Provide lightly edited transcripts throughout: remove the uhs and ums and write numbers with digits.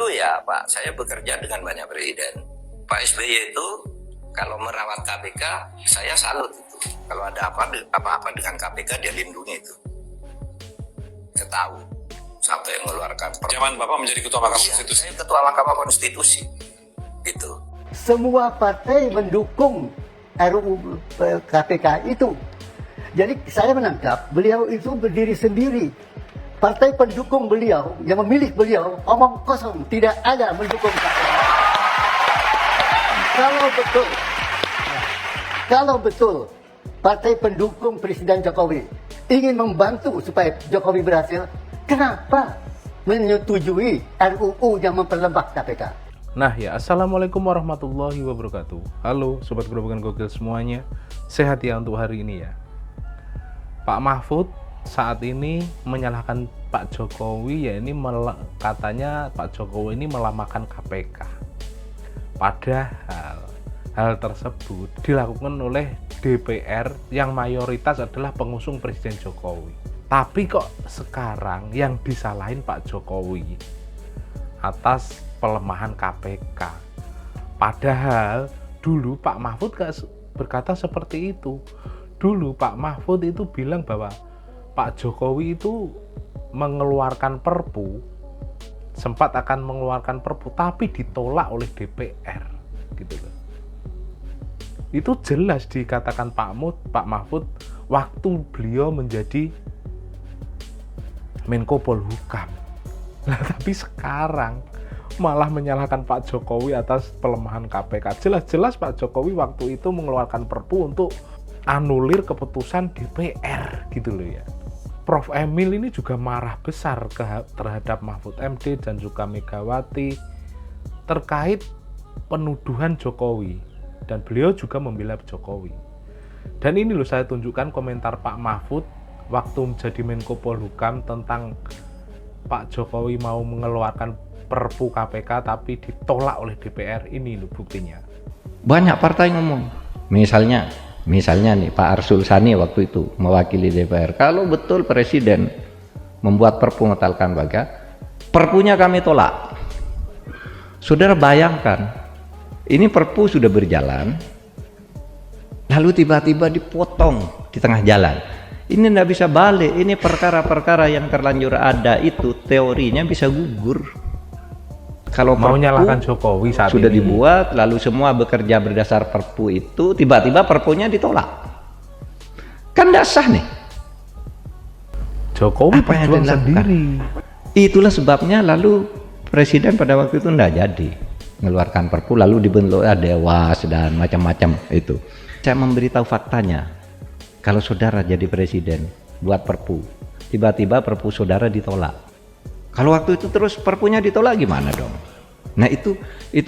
dulu ya Pak, saya bekerja dengan banyak presiden. Pak SBY itu kalau merawat KPK, saya salut itu. Kalau ada apa-apa dengan KPK, dia lindungi itu. Saya tahu sampai mengeluarkan. Zaman Bapak menjadi Ketua Mahkamah Konstitusi. Saya Ketua Mahkamah Konstitusi, gitu. Semua partai mendukung RUU KPK itu. Jadi saya menangkap beliau itu berdiri sendiri. Partai pendukung beliau, yang memilih beliau, omong kosong, tidak ada mendukung KPK. Kalau betul partai pendukung Presiden Jokowi ingin membantu supaya Jokowi berhasil, kenapa menyetujui RUU yang memperlemah KPK? Nah ya, Assalamualaikum warahmatullahi wabarakatuh. Halo Sobat Gerobakan Gokil semuanya, sehat ya untuk hari ini ya. Pak Mahfud saat ini menyalahkan Pak Jokowi, ya ini katanya Pak Jokowi ini melemahkan KPK. Padahal hal tersebut dilakukan oleh DPR yang mayoritas adalah pengusung Presiden Jokowi. Tapi kok sekarang yang disalahin Pak Jokowi atas pelemahan KPK. Padahal dulu Pak Mahfud gak berkata seperti itu. Dulu Pak Mahfud itu bilang bahwa Pak Jokowi itu mengeluarkan perpu, sempat akan mengeluarkan perpu, tapi ditolak oleh DPR, gitu loh. Itu jelas dikatakan Pak Mahfud waktu beliau menjadi Menko Polhukam. Nah, tapi sekarang malah menyalahkan Pak Jokowi atas pelemahan KPK. Jelas-jelas Pak Jokowi waktu itu mengeluarkan perpu untuk anulir keputusan DPR, gitu loh ya. Prof. Emil ini juga marah besar terhadap Mahfud MD dan juga Megawati terkait penuduhan Jokowi, dan beliau juga membela Jokowi. Dan ini loh saya tunjukkan komentar Pak Mahfud waktu menjadi Menko Polhukam tentang Pak Jokowi mau mengeluarkan perpu KPK tapi ditolak oleh DPR. Ini loh buktinya. Banyak partai ngomong, misalnya nih Pak Arsul Sani waktu itu mewakili DPR, kalau betul Presiden membuat perpu membatalkan KPK, perpunya kami tolak. Saudara bayangkan, ini perpu sudah berjalan, lalu tiba-tiba dipotong di tengah jalan. Ini tidak bisa balik, ini perkara-perkara yang terlanjur ada itu teorinya bisa gugur. Kalau mau perpu nyalahkan Jokowi saat sudah ini dibuat, lalu semua bekerja berdasar perpu itu, tiba-tiba perpunya ditolak, kan tidak sah nih. Jokowi Apa yang berjuang dilakukan? sendiri. Itulah sebabnya lalu Presiden pada waktu itu tidak jadi mengeluarkan perpu, lalu dibentuklah Dewas dan macam-macam itu. Saya memberitahu faktanya, kalau saudara jadi presiden buat perpu, tiba-tiba perpu saudara ditolak. Kalau waktu itu terus perpunya ditolak gimana dong? Nah itu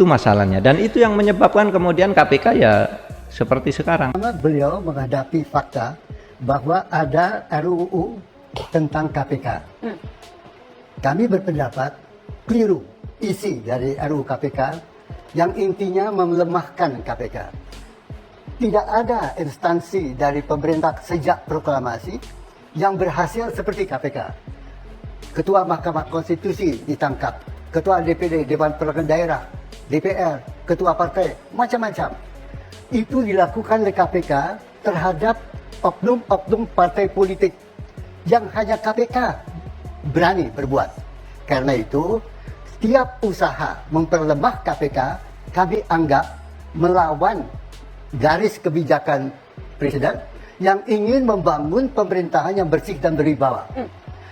masalahnya, dan itu yang menyebabkan kemudian KPK ya seperti sekarang. Beliau menghadapi fakta bahwa ada RUU tentang KPK. Kami berpendapat keliru isi dari RUU KPK yang intinya melemahkan KPK. Tidak ada instansi dari pemerintah sejak proklamasi yang berhasil seperti KPK. Ketua Mahkamah Konstitusi ditangkap, Ketua DPD, Dewan Perwakilan Daerah, DPR, Ketua Partai, macam-macam. Itu dilakukan oleh KPK terhadap oknum-oknum partai politik yang hanya KPK berani berbuat. Karena itu, setiap usaha memperlemah KPK, kami anggap melawan garis kebijakan Presiden yang ingin membangun pemerintahan yang bersih dan berwibawa.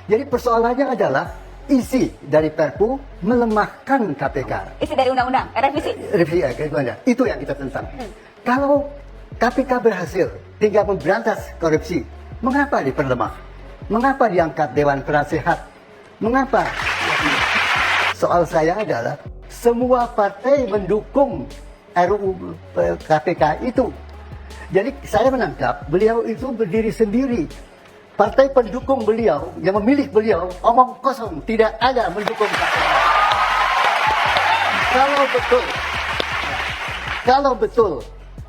Jadi persoalannya adalah isi dari Perpu melemahkan KPK. Isi dari undang-undang, revisi. Revisi, itu yang kita tentang. Kalau KPK berhasil tinggal memberantas korupsi, mengapa diperlemah? Mengapa diangkat Dewan Penasehat? Mengapa? Soal saya adalah semua partai mendukung RUU KPK itu. Jadi saya menangkap beliau itu berdiri sendiri. Partai pendukung beliau, yang memilih beliau, omong kosong, tidak ada mendukung KPK. Kalau betul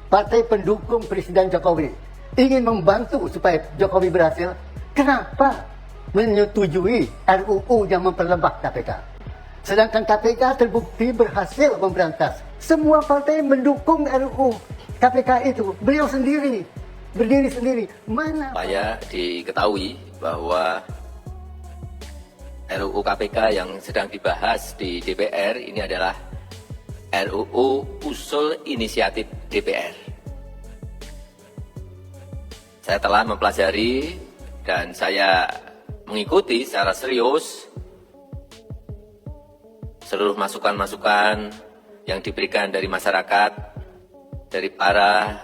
partai pendukung Presiden Jokowi ingin membantu supaya Jokowi berhasil, kenapa menyetujui RUU yang memperlemah KPK? Sedangkan KPK terbukti berhasil memberantas. Semua partai mendukung RUU KPK itu. Beliau sendiri, berdiri sendiri. Mana? Supaya diketahui bahwa RUU KPK yang sedang dibahas di DPR ini adalah RUU usul inisiatif DPR. Saya telah mempelajari dan saya mengikuti secara serius seluruh masukan-masukan yang diberikan dari masyarakat, dari para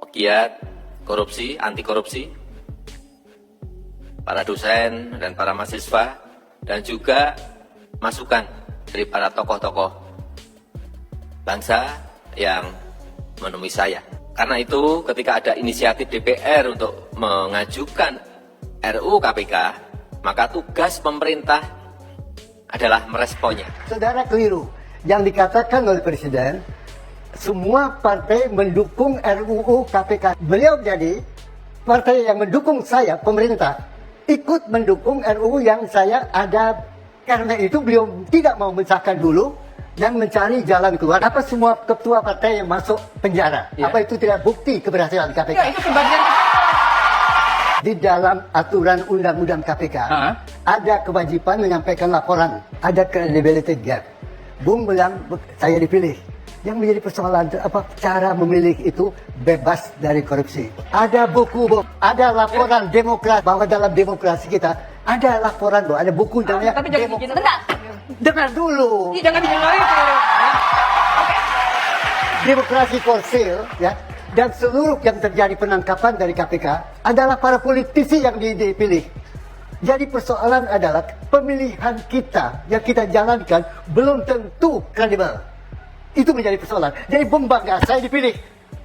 pegiat korupsi, anti korupsi, para dosen dan para mahasiswa, dan juga masukan dari para tokoh-tokoh bangsa yang menemui saya. Karena itu ketika ada inisiatif DPR untuk mengajukan RUU KPK, maka tugas pemerintah adalah meresponnya. Saudara keliru. Yang dikatakan oleh Presiden, semua partai mendukung RUU KPK. Beliau jadi partai yang mendukung saya, pemerintah, ikut mendukung RUU yang saya ada. Karena itu beliau tidak mau mensahkan dulu dan mencari jalan keluar. Apa semua ketua partai yang masuk penjara? Ya. Apa itu tidak bukti keberhasilan KPK? Ya, itu sebagian. Di dalam aturan undang-undang KPK ada kewajiban menyampaikan laporan, ada credibility gap. Bung bilang saya dipilih. Yang menjadi persoalan apa cara memilih itu bebas dari korupsi. Ada buku, ada laporan demokrasi bahwa dalam demokrasi kita ada laporan, ada buku namanya. Tapi jangan bikin bentar. Dengar dulu. Jangan didengar itu. Demokrasi for sale, ya. Dan seluruh yang terjadi penangkapan dari KPK adalah para politisi yang dipilih. Jadi persoalan adalah pemilihan kita yang kita jalankan belum tentu kredibel. Itu menjadi persoalan. Jadi bangga saya dipilih.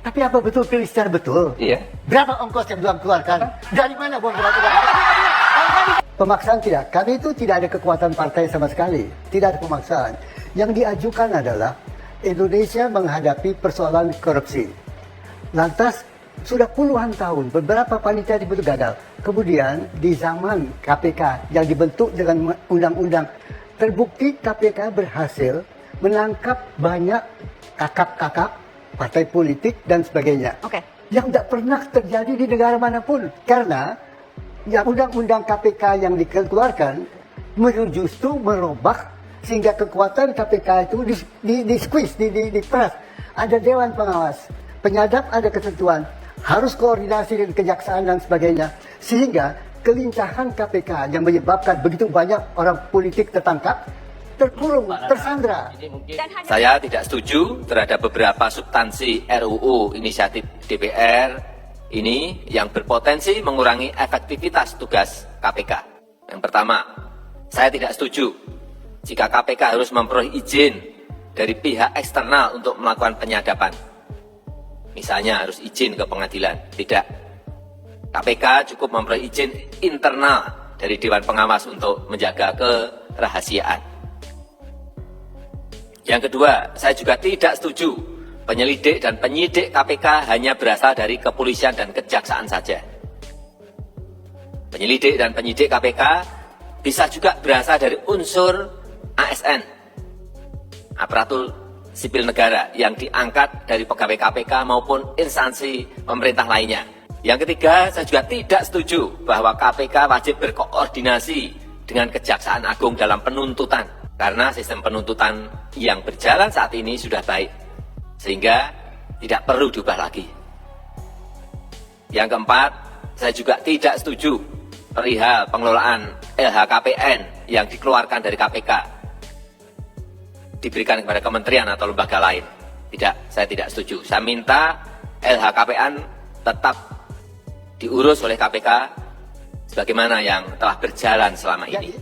Tapi apa betul pilih secara betul? Iya. Berapa ongkos yang belum keluarkan? Dari mana uang berapa? Pemaksaan tidak. Kami itu tidak ada kekuatan partai sama sekali. Tidak ada pemaksaan. Yang diajukan adalah Indonesia menghadapi persoalan korupsi. Lantas sudah puluhan tahun beberapa panitia dibentuk gagal. Kemudian di zaman KPK yang dibentuk dengan undang-undang, terbukti KPK berhasil menangkap banyak kakap-kakap partai politik dan sebagainya. Oke. Yang tidak pernah terjadi di negara manapun. Karena yang undang-undang KPK yang dikeluarkan justru merubah sehingga kekuatan KPK itu di squeeze, diperas. Ada dewan pengawas, penyadap ada ketentuan, harus koordinasi dengan kejaksaan dan sebagainya. Sehingga kelincahan KPK yang menyebabkan begitu banyak orang politik tertangkap, terkurung, tersandra. Saya tidak setuju terhadap beberapa substansi RUU inisiatif DPR ini yang berpotensi mengurangi efektivitas tugas KPK. Yang pertama, saya tidak setuju jika KPK harus memperoleh izin dari pihak eksternal untuk melakukan penyadapan. Misalnya harus izin ke pengadilan. Tidak. KPK cukup memperoleh izin internal dari Dewan Pengawas untuk menjaga kerahasiaan. Yang kedua, saya juga tidak setuju penyelidik dan penyidik KPK hanya berasal dari kepolisian dan kejaksaan saja. Penyelidik dan penyidik KPK bisa juga berasal dari unsur ASN, aparatur sipil negara, yang diangkat dari pegawai KPK maupun instansi pemerintah lainnya. Yang ketiga, saya juga tidak setuju bahwa KPK wajib berkoordinasi dengan Kejaksaan Agung dalam penuntutan, karena sistem penuntutan yang berjalan saat ini sudah baik, sehingga tidak perlu diubah lagi. Yang keempat, saya juga tidak setuju perihal pengelolaan LHKPN yang dikeluarkan dari KPK diberikan kepada kementerian atau lembaga lain. Tidak, saya tidak setuju. Saya minta LHKPN tetap diurus oleh KPK sebagaimana yang telah berjalan selama ini.